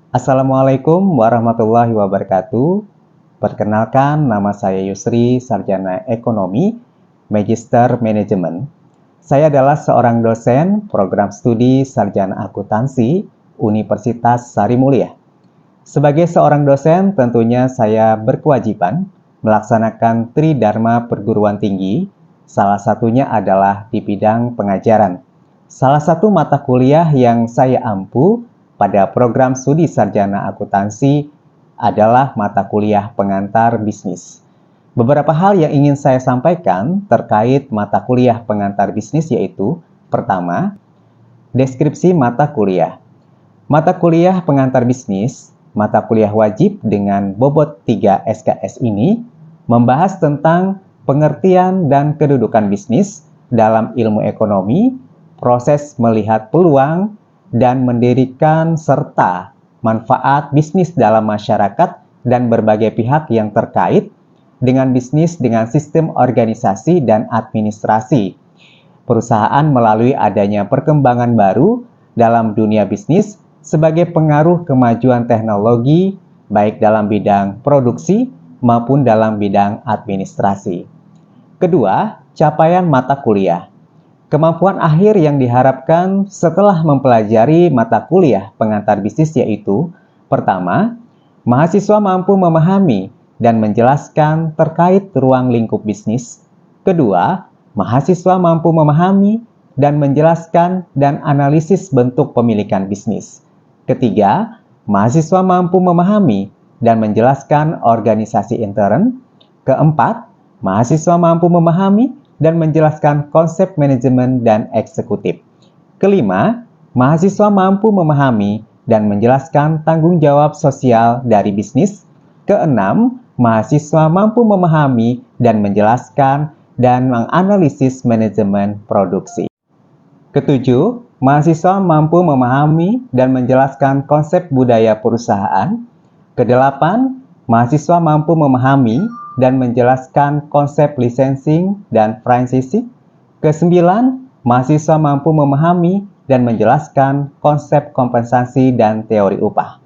Assalamualaikum warahmatullahi wabarakatuh. Perkenalkan, nama saya Yusri, sarjana ekonomi, magister manajemen. Saya adalah seorang dosen program studi sarjana akuntansi Universitas Sari Mulia. Sebagai seorang dosen, tentunya saya berkewajiban melaksanakan Tridharma perguruan tinggi, salah satunya adalah di bidang pengajaran. Salah satu mata kuliah yang saya ampu pada program studi sarjana akuntansi adalah mata kuliah pengantar bisnis. Beberapa hal yang ingin saya sampaikan terkait mata kuliah pengantar bisnis yaitu, pertama, deskripsi mata kuliah. Mata kuliah pengantar bisnis, mata kuliah wajib dengan bobot 3 SKS ini membahas tentang pengertian dan kedudukan bisnis dalam ilmu ekonomi, proses melihat peluang, dan mendirikan serta manfaat bisnis dalam masyarakat dan berbagai pihak yang terkait dengan bisnis dengan sistem organisasi dan administrasi perusahaan melalui adanya perkembangan baru dalam dunia bisnis sebagai pengaruh kemajuan teknologi baik dalam bidang produksi maupun dalam bidang administrasi. Kedua, capaian mata kuliah. Kemampuan akhir yang diharapkan setelah mempelajari mata kuliah pengantar bisnis yaitu, pertama, mahasiswa mampu memahami dan menjelaskan terkait ruang lingkup bisnis. Kedua, mahasiswa mampu memahami dan menjelaskan dan analisis bentuk pemilikan bisnis. Ketiga, mahasiswa mampu memahami dan menjelaskan organisasi intern. Keempat, mahasiswa mampu memahami dan menjelaskan konsep manajemen dan eksekutif. Kelima, mahasiswa mampu memahami dan menjelaskan tanggung jawab sosial dari bisnis. Keenam, mahasiswa mampu memahami dan menjelaskan dan menganalisis manajemen produksi. Ketujuh, mahasiswa mampu memahami dan menjelaskan konsep budaya perusahaan. Kedelapan, mahasiswa mampu memahami dan menjelaskan konsep licensing dan franchising. Kesembilan, mahasiswa mampu memahami dan menjelaskan konsep kompensasi dan teori upah.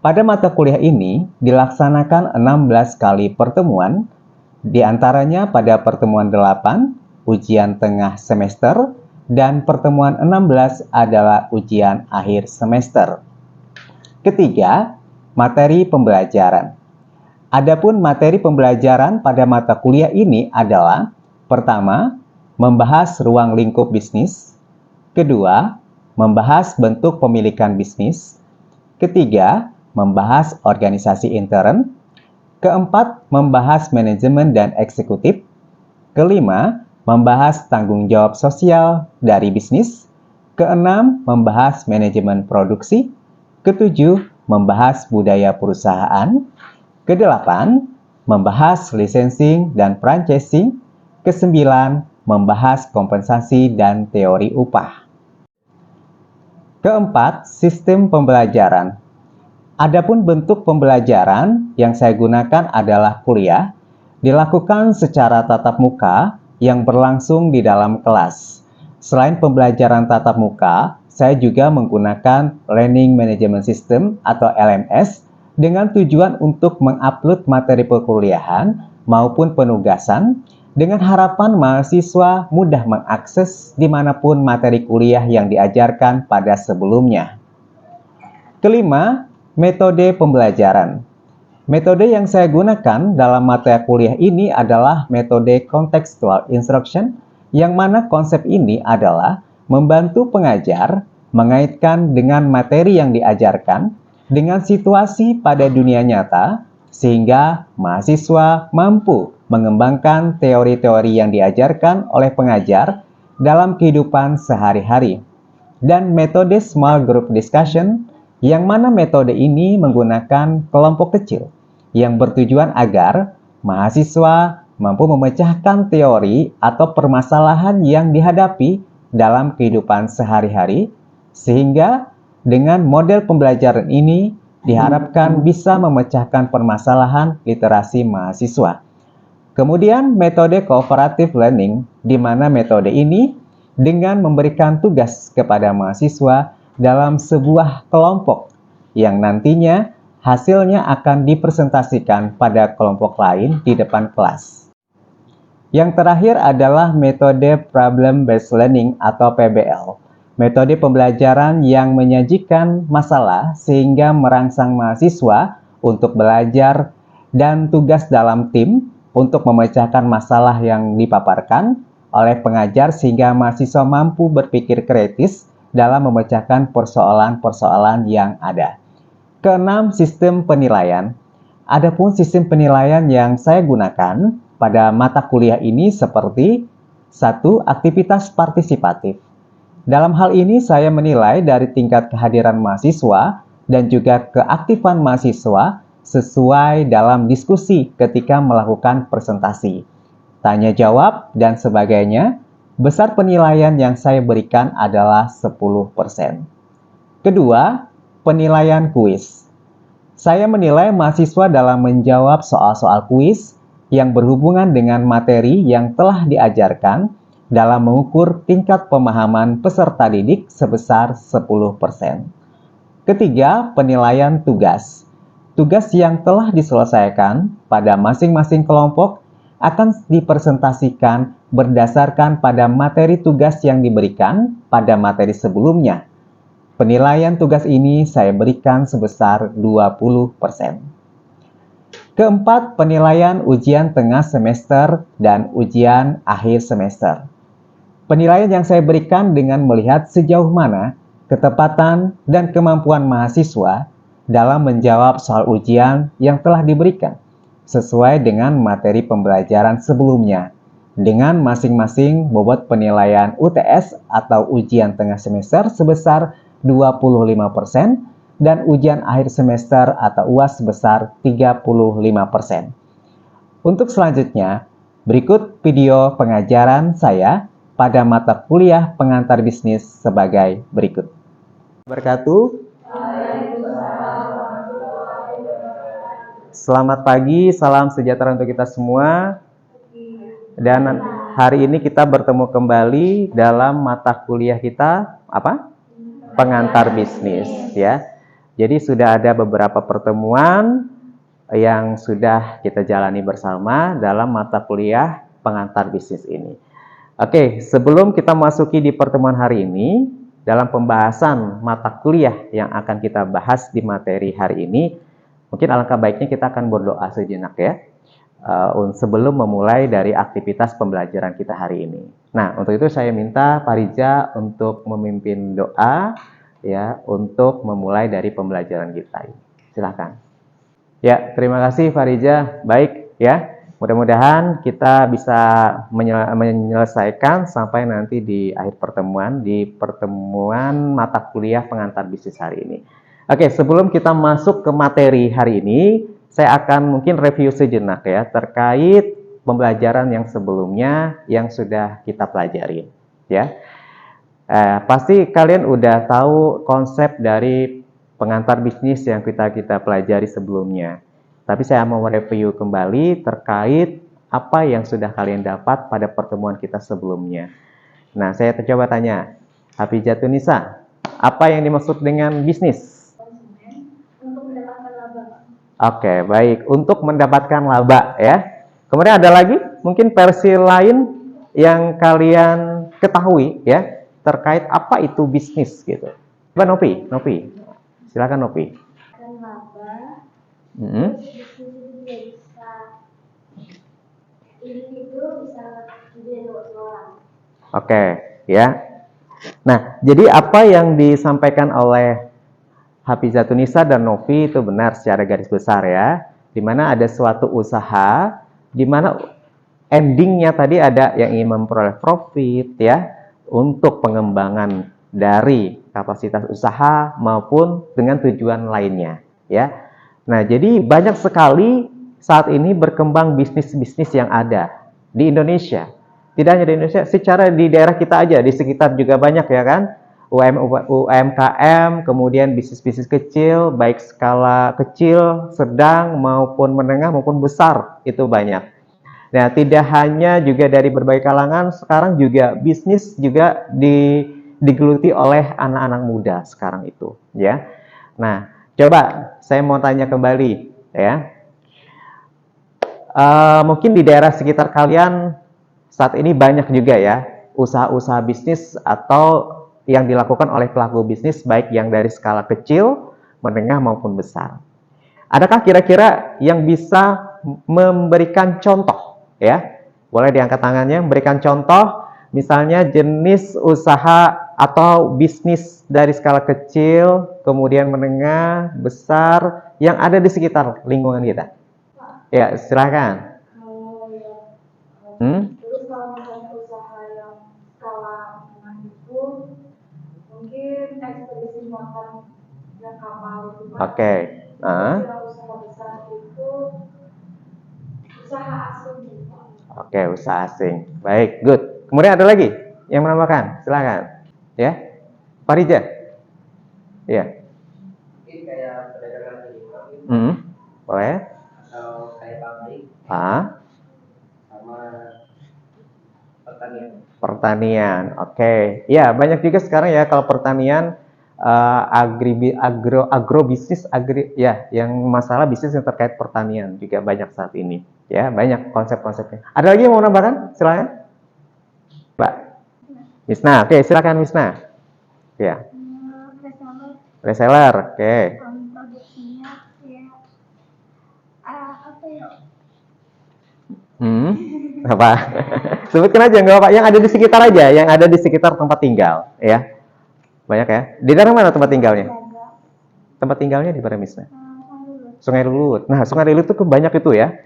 Pada mata kuliah ini dilaksanakan 16 kali pertemuan, di antaranya pada pertemuan 8, ujian tengah semester, dan pertemuan 16 adalah ujian akhir semester. Ketiga, materi pembelajaran. Adapun materi pembelajaran pada mata kuliah ini adalah, pertama, membahas ruang lingkup bisnis. Kedua, membahas bentuk pemilikan bisnis. Ketiga, membahas organisasi intern. Keempat, membahas manajemen dan eksekutif. Kelima, membahas tanggung jawab sosial dari bisnis. Keenam, membahas manajemen produksi. Ketujuh, membahas budaya perusahaan. Kedelapan, membahas licensing dan franchising. Kesembilan, membahas kompensasi dan teori upah. Keempat, sistem pembelajaran. Adapun bentuk pembelajaran yang saya gunakan adalah kuliah, dilakukan secara tatap muka yang berlangsung di dalam kelas. Selain pembelajaran tatap muka, saya juga menggunakan Learning Management System atau LMS dengan tujuan untuk mengupload materi perkuliahan maupun penugasan dengan harapan mahasiswa mudah mengakses dimanapun materi kuliah yang diajarkan pada sebelumnya. Kelima, metode pembelajaran. Metode yang saya gunakan dalam materi kuliah ini adalah metode contextual instruction, yang mana konsep ini adalah membantu pengajar mengaitkan dengan materi yang diajarkan dengan situasi pada dunia nyata, sehingga mahasiswa mampu mengembangkan teori-teori yang diajarkan oleh pengajar dalam kehidupan sehari-hari. Dan metode small group discussion, yang mana metode ini menggunakan kelompok kecil yang bertujuan agar mahasiswa mampu memecahkan teori atau permasalahan yang dihadapi dalam kehidupan sehari-hari, sehingga dengan model pembelajaran ini diharapkan bisa memecahkan permasalahan literasi mahasiswa. Kemudian metode cooperative learning, di mana metode ini dengan memberikan tugas kepada mahasiswa dalam sebuah kelompok yang nantinya hasilnya akan dipresentasikan pada kelompok lain di depan kelas. Yang terakhir adalah metode Problem Based Learning atau PBL. Metode pembelajaran yang menyajikan masalah sehingga merangsang mahasiswa untuk belajar dan tugas dalam tim untuk memecahkan masalah yang dipaparkan oleh pengajar sehingga mahasiswa mampu berpikir kritis dalam memecahkan persoalan-persoalan yang ada. Keenam, sistem penilaian. Adapun sistem penilaian yang saya gunakan pada mata kuliah ini seperti 1. Aktivitas partisipatif. Dalam hal ini saya menilai dari tingkat kehadiran mahasiswa dan juga keaktifan mahasiswa sesuai dalam diskusi ketika melakukan presentasi, tanya jawab, dan sebagainya. Besar penilaian yang saya berikan adalah 10%. Kedua, penilaian kuis. Saya menilai mahasiswa dalam menjawab soal-soal kuis yang berhubungan dengan materi yang telah diajarkan dalam mengukur tingkat pemahaman peserta didik sebesar 10%. Ketiga, penilaian tugas. Tugas yang telah diselesaikan pada masing-masing kelompok akan dipresentasikan berdasarkan pada materi tugas yang diberikan pada materi sebelumnya. Penilaian tugas ini saya berikan sebesar 20%. Keempat, penilaian ujian tengah semester dan ujian akhir semester. Penilaian yang saya berikan dengan melihat sejauh mana ketepatan dan kemampuan mahasiswa dalam menjawab soal ujian yang telah diberikan sesuai dengan materi pembelajaran sebelumnya, dengan masing-masing bobot penilaian UTS atau ujian tengah semester sebesar 25% dan ujian akhir semester atau UAS sebesar 35%. Untuk selanjutnya, berikut video pengajaran saya pada mata kuliah pengantar bisnis sebagai berikut. Wabarakatuh. Selamat pagi, salam sejahtera untuk kita semua. Dan hari ini kita bertemu kembali dalam mata kuliah kita apa? Pengantar bisnis, ya. Jadi sudah ada beberapa pertemuan yang sudah kita jalani bersama dalam mata kuliah pengantar bisnis ini. Oke, sebelum kita masuki di pertemuan hari ini, dalam pembahasan mata kuliah yang akan kita bahas di materi hari ini, mungkin alangkah baiknya kita akan berdoa sejenak ya, sebelum memulai dari aktivitas pembelajaran kita hari ini. Nah, untuk itu saya minta Pak Riza untuk memimpin doa ya untuk memulai dari pembelajaran kita ini. Silakan. Ya, terima kasih Pak Riza. Baik ya. Mudah-mudahan kita bisa menyelesaikan sampai nanti di akhir pertemuan, di pertemuan mata kuliah pengantar bisnis hari ini. Oke, sebelum kita masuk ke materi hari ini, saya akan mungkin review sejenak ya terkait pembelajaran yang sebelumnya yang sudah kita pelajari ya. Pasti kalian udah tahu konsep dari pengantar bisnis yang kita pelajari sebelumnya. Tapi saya mau mereview kembali terkait apa yang sudah kalian dapat pada pertemuan kita sebelumnya. Nah, saya coba tanya, Hafizatun Nisa, apa yang dimaksud dengan bisnis? Untuk mendapatkan laba. Oke, baik. Untuk mendapatkan laba ya. Kemudian ada lagi mungkin versi lain yang kalian ketahui ya terkait apa itu bisnis gitu. Coba Novi. Silakan Novi. Kan laba. Bisnis itu juga bisa individu, bisa juga dua orang. Oke, ya. Nah, jadi apa yang disampaikan oleh Hafizatun Nisa dan Novi itu benar secara garis besar ya. Di mana ada suatu usaha, di mana endingnya tadi ada yang ingin memperoleh profit ya, untuk pengembangan dari kapasitas usaha maupun dengan tujuan lainnya ya. Nah, jadi banyak sekali saat ini berkembang bisnis-bisnis yang ada di Indonesia. Tidak hanya di Indonesia, secara di daerah kita aja, di sekitar juga banyak ya kan. UMKM, kemudian bisnis-bisnis kecil, baik skala kecil, sedang, maupun menengah, maupun besar, itu banyak. Nah, tidak hanya juga dari berbagai kalangan, sekarang juga bisnis juga digeluti oleh anak-anak muda sekarang itu, ya. Nah, Coba saya mau tanya kembali, ya. Mungkin di daerah sekitar kalian saat ini banyak juga ya usaha-usaha bisnis atau yang dilakukan oleh pelaku bisnis baik yang dari skala kecil, menengah maupun besar. Adakah kira-kira yang bisa memberikan contoh, ya? Boleh diangkat tangannya, memberikan contoh, misalnya jenis usaha atau bisnis dari skala kecil, kemudian menengah, besar, yang ada di sekitar lingkungan kita. Ya, silakan. Kalau yang Hmm? terus kalau misalnya usaha yang skala menengah itu mungkin ekspedisi muatan dan kapal itu Pak. Oke. Terus yang usaha besar itu usaha asing gitu Pak. Oke, usaha asing. Baik, good. Kemudian ada lagi yang menambahkan? Silakan. Ya, Pak Rija. Iya. Mungkin kayak perdagangan minimal gitu, Boleh. atau kayak pabrik Ah, sama pertanian. pertanian. Oke. Ya, banyak juga sekarang ya kalau pertanian agrobisnis ya, yang masalah bisnis yang terkait pertanian juga banyak saat ini. Ya, banyak konsep-konsepnya. Ada lagi yang mau nambahkan? Silakan. Mbak Misna. Oke, silakan Misna. Ya. Reseller. Oke. Produksinya ya apa ya? Apa? Sebutkan aja nggak apa, yang ada di sekitar aja, yang ada di sekitar tempat tinggal, ya. Banyak ya. Di daerah mana tempat tinggalnya? Tempat tinggalnya di mana, Misna? Sungai Lulut. Nah, Sungai Lulut itu banyak itu ya.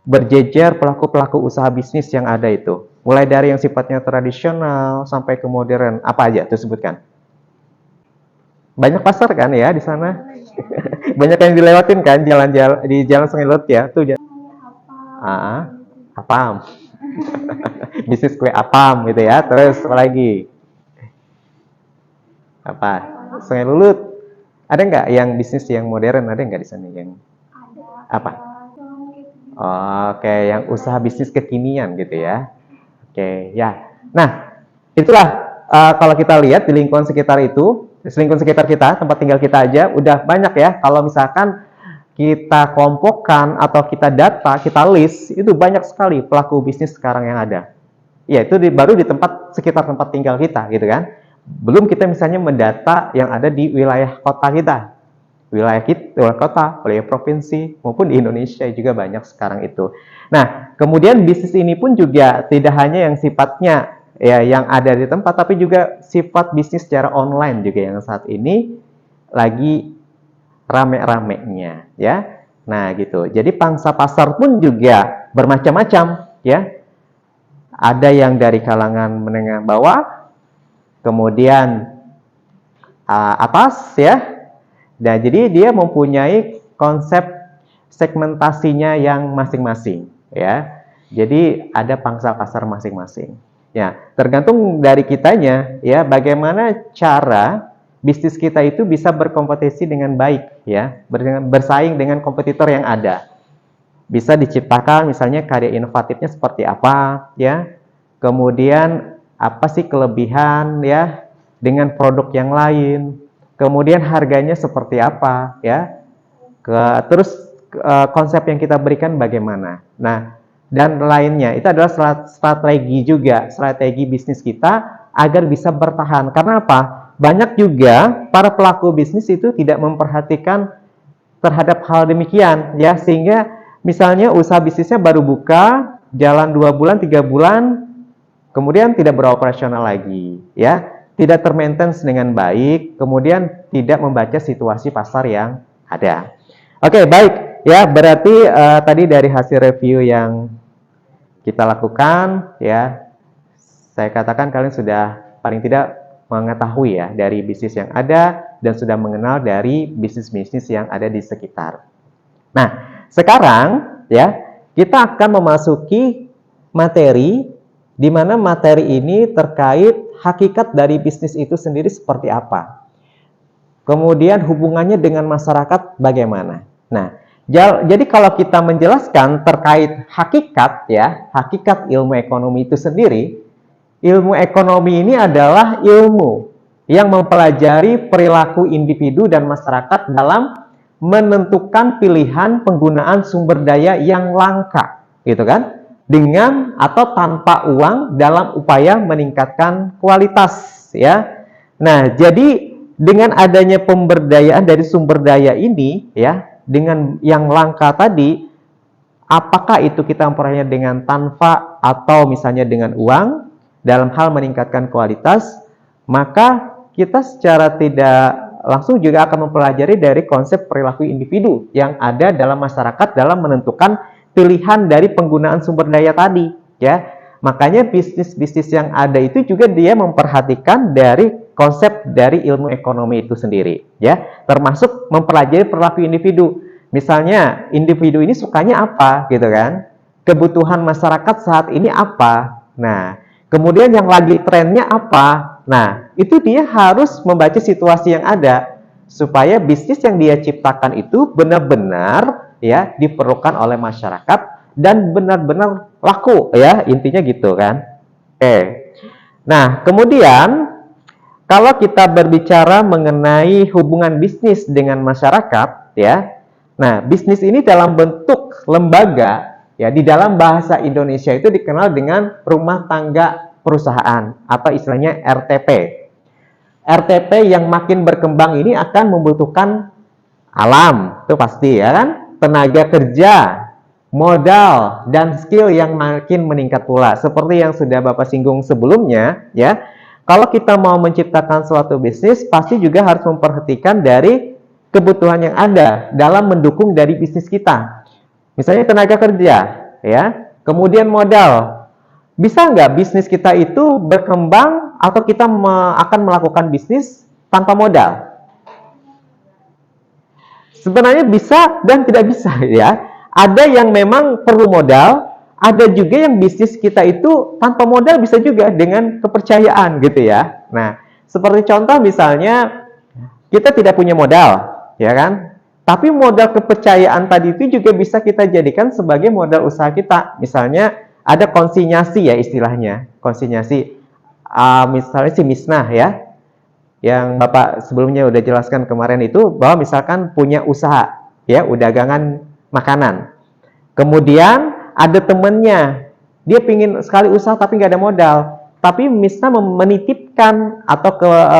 Berjejer pelaku-pelaku usaha bisnis yang ada itu. Mulai dari yang sifatnya tradisional sampai ke modern. Apa aja tuh sebutkan? Banyak pasar kan ya di sana? Banyak yang dilewatin kan jalan-jalan di jalan Sungai Lulut ya. Tuh apam. Bisnis kue apam gitu ya. Terus apa lagi? Apa? Sungai Lulut. Ada nggak yang bisnis yang modern? Ada nggak di sana yang apa? Oke, yang usaha bisnis kekinian gitu ya. Oke, ya. Nah, itulah kalau kita lihat di lingkungan sekitar itu, lingkungan sekitar kita, tempat tinggal kita aja, udah banyak ya. Kalau misalkan kita kelompokkan atau kita data, kita list, itu banyak sekali pelaku bisnis sekarang yang ada. Ya, itu baru di sekitar tempat tinggal kita gitu kan. Belum kita misalnya mendata yang ada di wilayah kota kita. Wilayah kota, wilayah provinsi, maupun di Indonesia juga banyak sekarang itu. Nah, kemudian bisnis ini pun juga tidak hanya yang sifatnya ya yang ada di tempat, tapi juga sifat bisnis secara online juga yang saat ini lagi rame-ramenya ya. Nah, gitu. Jadi pangsa pasar pun juga bermacam-macam ya. Ada yang dari kalangan menengah bawah, kemudian atas ya. Nah, jadi dia mempunyai konsep segmentasinya yang masing-masing ya. Jadi ada pangsa pasar masing-masing. Ya, tergantung dari kitanya ya, bagaimana cara bisnis kita itu bisa berkompetisi dengan baik ya, bersaing dengan kompetitor yang ada. Bisa diciptakan misalnya karya inovatifnya seperti apa ya. Kemudian apa sih kelebihan ya dengan produk yang lain. Kemudian harganya seperti apa ya. Terus konsep yang kita berikan bagaimana. Nah, dan lainnya itu adalah strategi juga, strategi bisnis kita agar bisa bertahan. Karena apa? Banyak juga para pelaku bisnis itu tidak memperhatikan terhadap hal demikian ya, sehingga misalnya usaha bisnisnya baru buka jalan 2 bulan 3 bulan kemudian tidak beroperasional lagi ya, tidak termaintenance dengan baik, kemudian tidak membaca situasi pasar yang ada. Oke, baik ya, berarti tadi dari hasil review yang kita lakukan ya, saya katakan kalian sudah paling tidak mengetahui ya dari bisnis yang ada dan sudah mengenal dari bisnis-bisnis yang ada di sekitar. Nah, sekarang ya kita akan memasuki materi di mana materi ini terkait hakikat dari bisnis itu sendiri seperti apa. Kemudian hubungannya dengan masyarakat bagaimana. Nah, jadi kalau kita menjelaskan terkait hakikat ya, hakikat ilmu ekonomi itu sendiri, ilmu ekonomi ini adalah ilmu yang mempelajari perilaku individu dan masyarakat dalam menentukan pilihan penggunaan sumber daya yang langka, gitu kan? Dengan atau tanpa uang dalam upaya meningkatkan kualitas, ya. Nah, jadi dengan adanya pemberdayaan dari sumber daya ini, ya, dengan yang langka tadi, apakah itu kita memperolehnya dengan tanpa atau misalnya dengan uang dalam hal meningkatkan kualitas, maka kita secara tidak langsung juga akan mempelajari dari konsep perilaku individu yang ada dalam masyarakat dalam menentukan pilihan dari penggunaan sumber daya tadi, ya. Makanya bisnis-bisnis yang ada itu juga dia memperhatikan dari konsep dari ilmu ekonomi itu sendiri, ya. Termasuk mempelajari perilaku individu. Misalnya, individu ini sukanya apa, gitu kan? Kebutuhan masyarakat saat ini apa? Nah, kemudian yang lagi trennya apa? Nah, itu dia harus membaca situasi yang ada supaya bisnis yang dia ciptakan itu benar-benar ya diperlukan oleh masyarakat dan benar-benar laku ya, intinya gitu kan. Oke. Nah, kemudian kalau kita berbicara mengenai hubungan bisnis dengan masyarakat ya. Nah, bisnis ini dalam bentuk lembaga ya, di dalam bahasa Indonesia itu dikenal dengan rumah tangga perusahaan atau istilahnya RTP. RTP yang makin berkembang ini akan membutuhkan alam, itu pasti ya kan, tenaga kerja, modal, dan skill yang makin meningkat pula. Seperti yang sudah Bapak singgung sebelumnya, ya. Kalau kita mau menciptakan suatu bisnis, pasti juga harus memperhatikan dari kebutuhan yang ada dalam mendukung dari bisnis kita. Misalnya tenaga kerja, ya, kemudian modal. Bisa nggak bisnis kita itu berkembang atau kita akan melakukan bisnis tanpa modal? Sebenarnya bisa dan tidak bisa ya. Ada yang memang perlu modal, ada juga yang bisnis kita itu tanpa modal bisa juga dengan kepercayaan gitu ya. Nah, seperti contoh misalnya kita tidak punya modal, ya kan? Tapi modal kepercayaan tadi itu juga bisa kita jadikan sebagai modal usaha kita. Misalnya ada konsinyasi ya istilahnya, konsinyasi. Misalnya si Misnah ya, yang Bapak sebelumnya udah jelaskan kemarin itu, bahwa misalkan punya usaha, ya, dagangan makanan. Kemudian ada temennya, dia pingin sekali usaha tapi nggak ada modal. Tapi Misnah menitipkan atau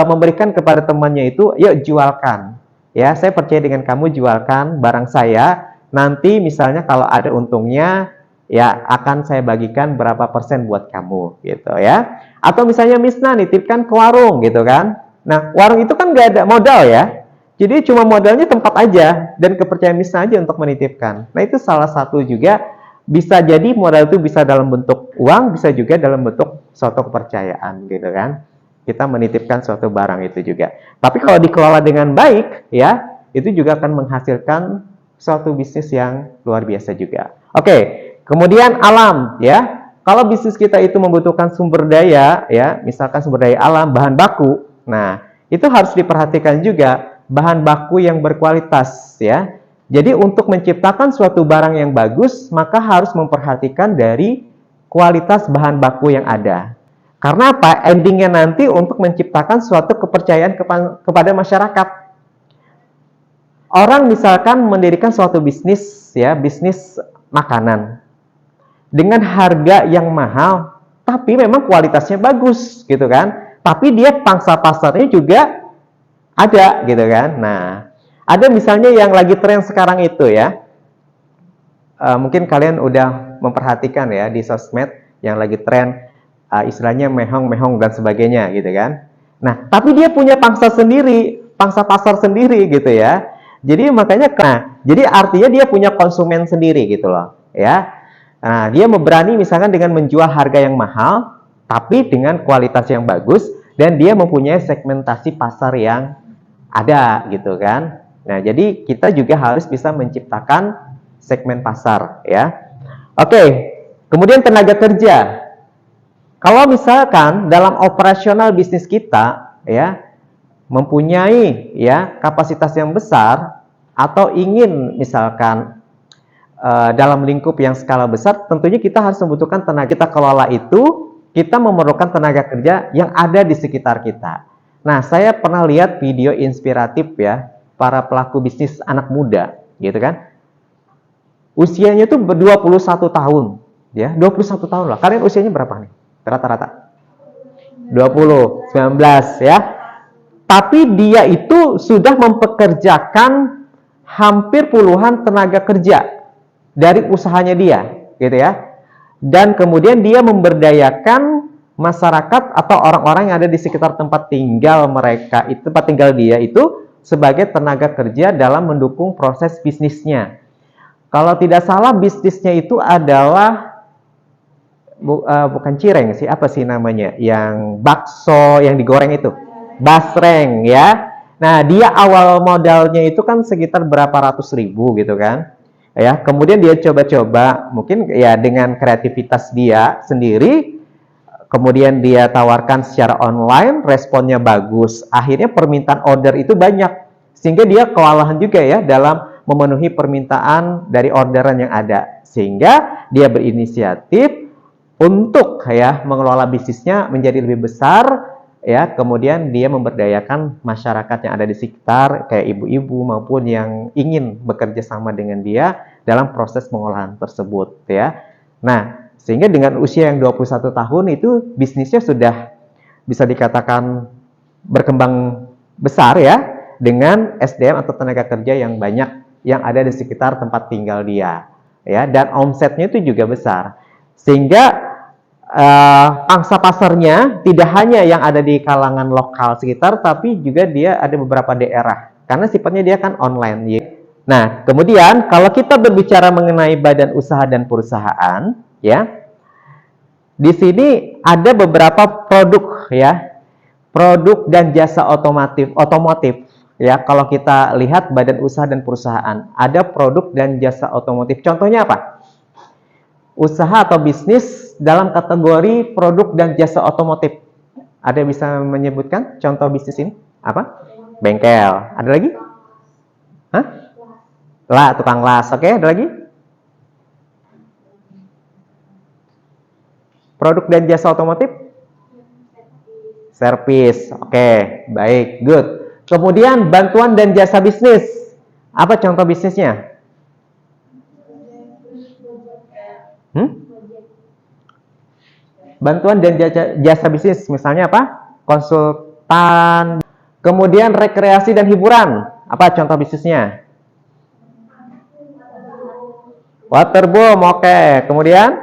memberikan kepada temannya itu, yuk jualkan. Ya, saya percaya dengan kamu, jualkan barang saya. Nanti misalnya kalau ada untungnya, ya akan saya bagikan berapa persen buat kamu gitu ya. Atau misalnya Misnah nitipkan ke warung gitu kan. Nah, warung itu kan nggak ada modal ya. Jadi cuma modalnya tempat aja dan kepercayaan Misnah aja untuk menitipkan. Nah, itu salah satu juga, bisa jadi modal itu bisa dalam bentuk uang, bisa juga dalam bentuk suatu kepercayaan gitu kan. Kita menitipkan suatu barang itu juga. Tapi kalau dikelola dengan baik ya, itu juga akan menghasilkan suatu bisnis yang luar biasa juga. Oke. Kemudian alam ya. Kalau bisnis kita itu membutuhkan sumber daya ya, misalkan sumber daya alam, bahan baku. Nah, itu harus diperhatikan juga bahan baku yang berkualitas ya. Jadi untuk menciptakan suatu barang yang bagus, maka harus memperhatikan dari kualitas bahan baku yang ada. Karena apa? Endingnya nanti untuk menciptakan suatu kepercayaan kepada masyarakat. Orang misalkan mendirikan suatu bisnis ya, bisnis makanan dengan harga yang mahal, tapi memang kualitasnya bagus gitu kan. Tapi dia pangsa pasarnya juga ada gitu kan. Nah, ada misalnya yang lagi tren sekarang itu ya. Mungkin kalian udah memperhatikan ya di sosmed yang lagi tren, istilahnya mehong-mehong dan sebagainya gitu kan. Nah, tapi dia punya pangsa sendiri, pangsa pasar sendiri gitu ya. Jadi makanya, jadi artinya dia punya konsumen sendiri gitu loh ya. Nah, dia berani misalkan dengan menjual harga yang mahal, tapi dengan kualitas yang bagus, dan dia mempunyai segmentasi pasar yang ada gitu kan. Nah, jadi kita juga harus bisa menciptakan segmen pasar ya. Oke, kemudian tenaga kerja. Kalau misalkan dalam operasional bisnis kita ya mempunyai ya kapasitas yang besar atau ingin misalkan dalam lingkup yang skala besar, tentunya kita harus membutuhkan tenaga. Kita kelola itu, kita memerlukan tenaga kerja yang ada di sekitar kita. Nah, saya pernah lihat video inspiratif ya, para pelaku bisnis anak muda, gitu kan. Usianya tuh 21 tahun, ya, 21 tahun lah. Kalian usianya berapa nih? Rata-rata? 20, 19 ya. Tapi dia itu sudah mempekerjakan hampir puluhan tenaga kerja dari usahanya dia, gitu ya. Dan kemudian dia memberdayakan masyarakat atau orang-orang yang ada di sekitar tempat tinggal mereka, itu tempat tinggal dia itu sebagai tenaga kerja dalam mendukung proses bisnisnya. Kalau tidak salah bisnisnya itu adalah bukan cireng sih, apa sih namanya? Yang bakso yang digoreng itu. Basreng ya. Nah, dia awal modalnya itu kan sekitar berapa ratus ribu gitu kan. Ya, kemudian dia coba-coba mungkin ya dengan kreativitas dia sendiri, kemudian dia tawarkan secara online, responnya bagus. Akhirnya permintaan order itu banyak. Sehingga dia kewalahan juga ya dalam memenuhi permintaan dari orderan yang ada, sehingga dia berinisiatif untuk ya mengelola bisnisnya menjadi lebih besar ya, kemudian dia memberdayakan masyarakat yang ada di sekitar kayak ibu-ibu maupun yang ingin bekerja sama dengan dia dalam proses pengolahan tersebut ya. Nah, sehingga dengan usia yang 21 tahun itu bisnisnya sudah bisa dikatakan berkembang besar ya, dengan SDM atau tenaga kerja yang banyak yang ada di sekitar tempat tinggal dia ya, dan omsetnya itu juga besar, sehingga pangsa pasarnya tidak hanya yang ada di kalangan lokal sekitar, tapi juga dia ada beberapa daerah karena sifatnya dia kan online ya. Nah, kemudian kalau kita berbicara mengenai badan usaha dan perusahaan ya, di sini ada beberapa produk ya, produk dan jasa otomotif ya. Kalau kita lihat badan usaha dan perusahaan, ada produk dan jasa otomotif. Contohnya apa? Usaha atau bisnis dalam kategori produk dan jasa otomotif. Ada yang bisa menyebutkan contoh bisnis ini? Apa? Bengkel. Ada lagi? Hah? Lah, tukang las. Oke, ada lagi? Produk dan jasa otomotif? Servis. Oke, baik, good. Kemudian bantuan dan jasa bisnis. Apa contoh bisnisnya? Bantuan dan jasa bisnis, misalnya apa? Konsultan. Kemudian rekreasi dan hiburan. Apa contoh bisnisnya? Waterboom, oke. Kemudian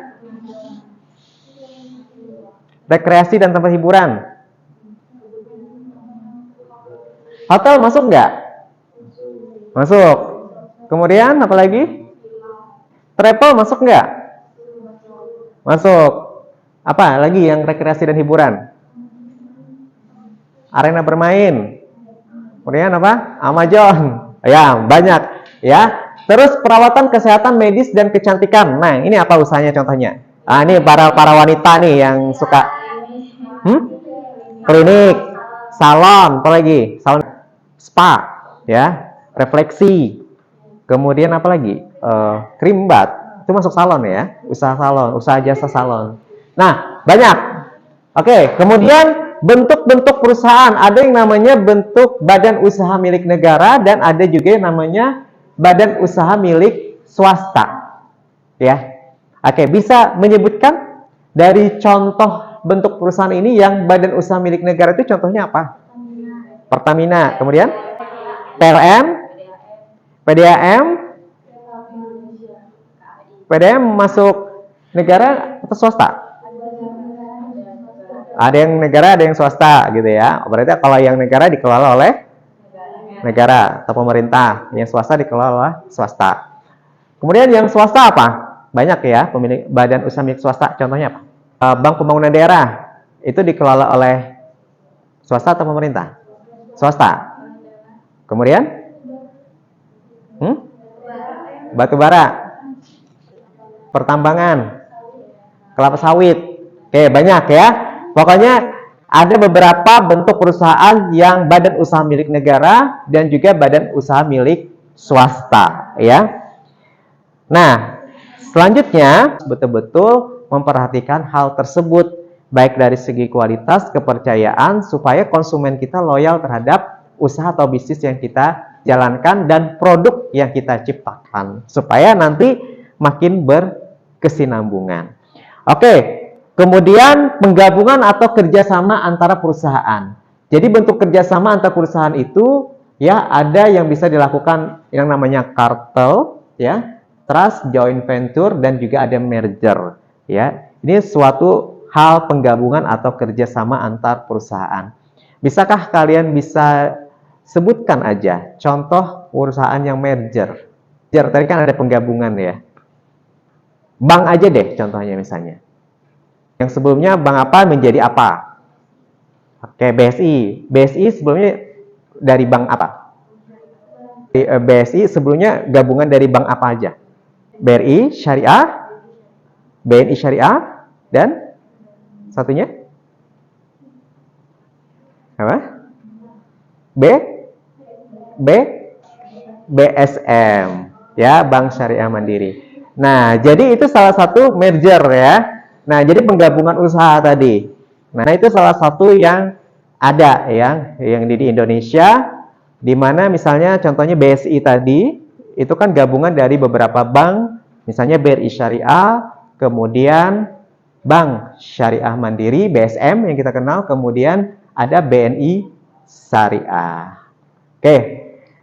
rekreasi dan tempat hiburan. Hotel masuk nggak? Masuk. Kemudian apa lagi? Travel masuk nggak? Masuk. Apa lagi yang rekreasi dan hiburan? Arena bermain. Kemudian apa? Amazon. Ya, banyak ya. Terus perawatan kesehatan medis dan kecantikan. Nah, ini apa usahanya contohnya? Ah, ini para wanita nih yang suka klinik, salon, apa lagi? Salon, spa, ya, refleksi. Kemudian apa lagi? Krim bat. Itu masuk salon ya, usaha salon, usaha jasa salon. Nah, banyak. Oke, kemudian bentuk-bentuk perusahaan. Ada yang namanya bentuk badan usaha milik negara dan ada juga yang namanya badan usaha milik swasta. Ya. Oke, bisa menyebutkan dari contoh bentuk perusahaan ini yang badan usaha milik negara itu contohnya apa? Pertamina. Kemudian PLN, PDAM. PDAM masuk negara atau swasta? Ada yang negara, ada yang swasta gitu ya. Berarti kalau yang negara dikelola oleh negara atau pemerintah, yang swasta dikelola oleh swasta. Kemudian yang swasta apa? Banyak ya, pemilik badan usaha milik swasta. Contohnya apa? Bank Pembangunan Daerah itu dikelola oleh swasta atau pemerintah? Swasta. Kemudian batu bara, pertambangan, kelapa sawit. Oke, banyak ya. Pokoknya ada beberapa bentuk perusahaan yang badan usaha milik negara dan juga badan usaha milik swasta ya. Nah, selanjutnya betul-betul memperhatikan hal tersebut baik dari segi kualitas, kepercayaan supaya konsumen kita loyal terhadap usaha atau bisnis yang kita jalankan dan produk yang kita ciptakan supaya nanti makin berkesinambungan. Oke, kemudian penggabungan atau kerjasama antara perusahaan. Jadi bentuk kerjasama antar perusahaan itu ya ada yang bisa dilakukan yang namanya kartel, ya, trust, joint venture, dan juga ada merger. Ya, ini suatu hal penggabungan atau kerjasama antar perusahaan. Bisakah kalian bisa sebutkan aja contoh perusahaan yang merger? Tadi kan ada penggabungan ya. Bank aja deh contohnya misalnya. Yang sebelumnya bank apa menjadi apa? Oke, BSI. BSI sebelumnya dari bank apa? BSI sebelumnya gabungan dari bank apa aja? BRI Syariah, BNI Syariah, dan satunya? Apa? BSM, ya, Bank Syariah Mandiri. Nah, jadi itu salah satu merger ya. Nah, jadi penggabungan usaha tadi. Nah, itu salah satu yang ada ya, yang di Indonesia, di mana misalnya contohnya BSI tadi, itu kan gabungan dari beberapa bank, misalnya BRI Syariah, kemudian Bank Syariah Mandiri, BSM yang kita kenal, kemudian ada BNI Syariah. Oke,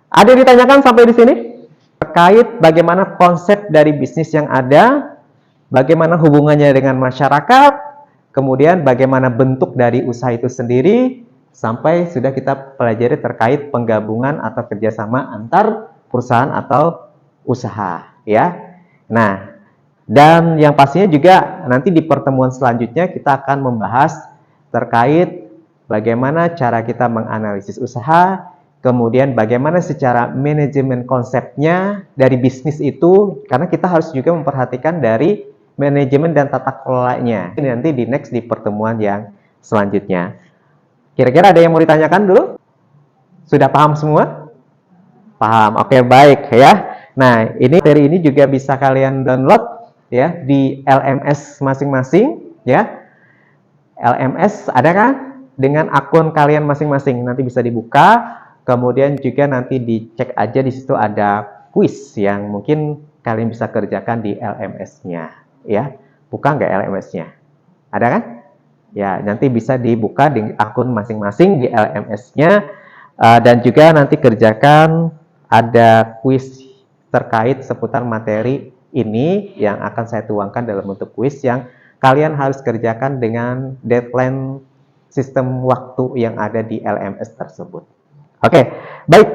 ada yang ditanyakan sampai di sini? Terkait bagaimana konsep dari bisnis yang ada, bagaimana hubungannya dengan masyarakat, kemudian bagaimana bentuk dari usaha itu sendiri, sampai sudah kita pelajari terkait penggabungan atau kerjasama antar perusahaan atau usaha, ya. Nah, dan yang pastinya juga nanti di pertemuan selanjutnya kita akan membahas terkait bagaimana cara kita menganalisis usaha, kemudian bagaimana secara manajemen konsepnya dari bisnis itu, karena kita harus juga memperhatikan dari manajemen dan tata kelolanya. Ini nanti di next di pertemuan yang selanjutnya. Kira-kira ada yang mau ditanyakan dulu? Sudah paham semua? Paham. Oke, baik ya. Nah, ini materi ini juga bisa kalian download ya di LMS masing-masing ya. LMS ada kan? Dengan akun kalian masing-masing nanti bisa dibuka. Kemudian juga nanti dicek aja di situ ada kuis yang mungkin kalian bisa kerjakan di LMS-nya ya. Buka nggak LMS-nya? Ada kan? Ya, nanti bisa dibuka di akun masing-masing di LMS-nya dan juga nanti kerjakan ada kuis terkait seputar materi ini yang akan saya tuangkan dalam bentuk kuis yang kalian harus kerjakan dengan deadline sistem waktu yang ada di LMS tersebut. Oke, baik.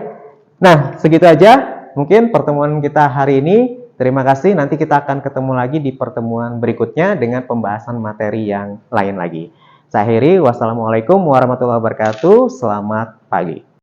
Nah, segitu aja mungkin pertemuan kita hari ini. Terima kasih, nanti kita akan ketemu lagi di pertemuan berikutnya dengan pembahasan materi yang lain lagi. Saya akhiri, wassalamualaikum warahmatullahi wabarakatuh, selamat pagi.